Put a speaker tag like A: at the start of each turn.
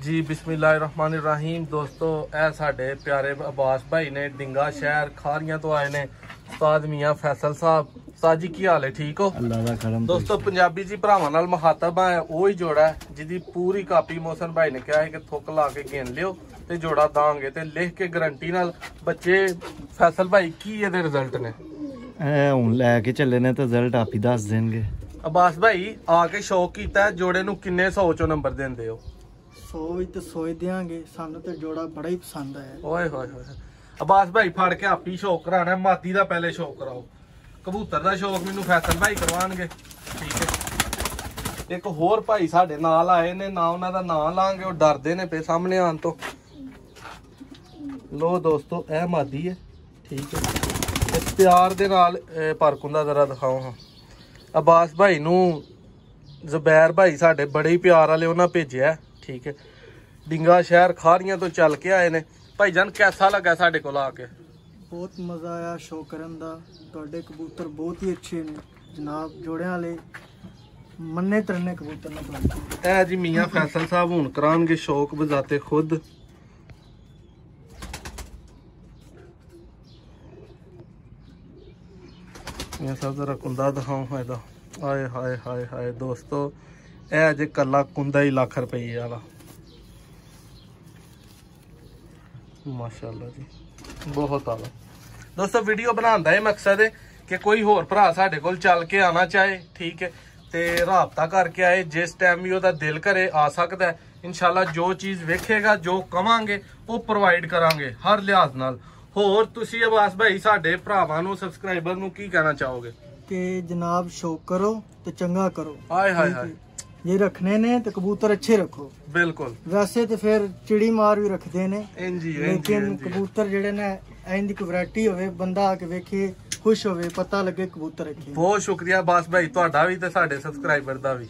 A: जी बिस्मिल्लाहिर्रहमानिर्रहीम। दोस्तों ए साडे प्यारे अब्बास भाई ने डिंगा शहर खारियां तो आए ने उस्ताद मियां फैसल साहब। उस्ताद जी की हाल है, ठीक हो?
B: अल्लाह दा करम।
A: दोस्तों पंजाबी जी भरावां नाल मुखातब है वही जोड़ा है जिदी पूरी कापी मोहसन भाई ने कहा है कि थुक ला के गिन लियो ते जोड़ा दांगे ते लिख के गारंटी नाल बच्चे। फैसल भाई की ये रिजल्ट ने
B: हुण लैके चले ने तो रिजल्ट आप ही दस देंगे।
A: अब्बास भाई आके शौक कीता है जोड़े नू किन्ने 100 चो नंबर देंदे हो?
C: 100 देंगे, सानू तो जोड़ा बड़ा ही पसंद है।
A: ओए होए होए अब्बास भाई फड़ के आप ही शौक कराना, माती दा पहले शौक कराओ, कबूतर दा शौक मैनू फैसल भाई करवाणगे, ठीक है। एक होर भाई साडे नाल आए ने, ना उन्हां दा नाम लांगे, और डरदे ने पे सामने आन तो। लो दोस्तों ए मादी है, ठीक है। प्यार दे नाल परकुंदा जरा दिखाओ। हाँ अब्बास भाई नू जुबैर भाई साडे बड़े ही प्यार वाले उन्हां भेजिया है, ठीक है। डिंगा शहर खारियां तो चल के आए ने। भाईजान कैसा लगा साडे कोल आके?
C: बहुत मजा आया शो करन दा। तुहाडे कबूतर बहुत ही अच्छे ने जनाब, जोड़े वाले मन्ने तरने कबूतर ने तुहाडे।
A: ए जी मियां फैसल साहब हुण करांगे शौक बजाते खुद। मियां साहब जरा कुंदा दिखाओ फायदा। हाय हाय हाय हाय दोस्तों ए अजे कला कुंदा ही लाख रुपये वाला, माशाल्लाह जी बहुत आला। दोस्तों वीडियो बनाने का मकसद है कि कोई होर भरा साडे कोल चल के आना चाहे, ठीक है, ते राबता करके आए, जिस टाइम भी ओहदा दिल करे आ सकता है। इंशाल्लाह जो चीज़ वेखेगा जो कवांगे वो प्रोवाइड करांगे हर लिहाज नाल। होर तुसी अब्बास भाई साडे भरावां नू सबसक्राइबर नू की कहना चाहोगे?
C: कि जनाब शो करो तो चंगा करो।
A: हाय हाय हाय
C: जे रखने ने तो कबूतर अच्छे रखो।
A: बिल्कुल।
C: वैसे तो फिर चिड़ी मार भी रखते ने,
A: इंजी
C: लेकिन कबूतर जेड़े ने इंदी कोई वैरायटी होवे, बंदा आके वेखे खुश होवे, पता लगे कबूतर रखे।
A: बहुत शुक्रिया अब्बास भाई तुहाडा भी ते साडे सबसक्राइबर दा भी।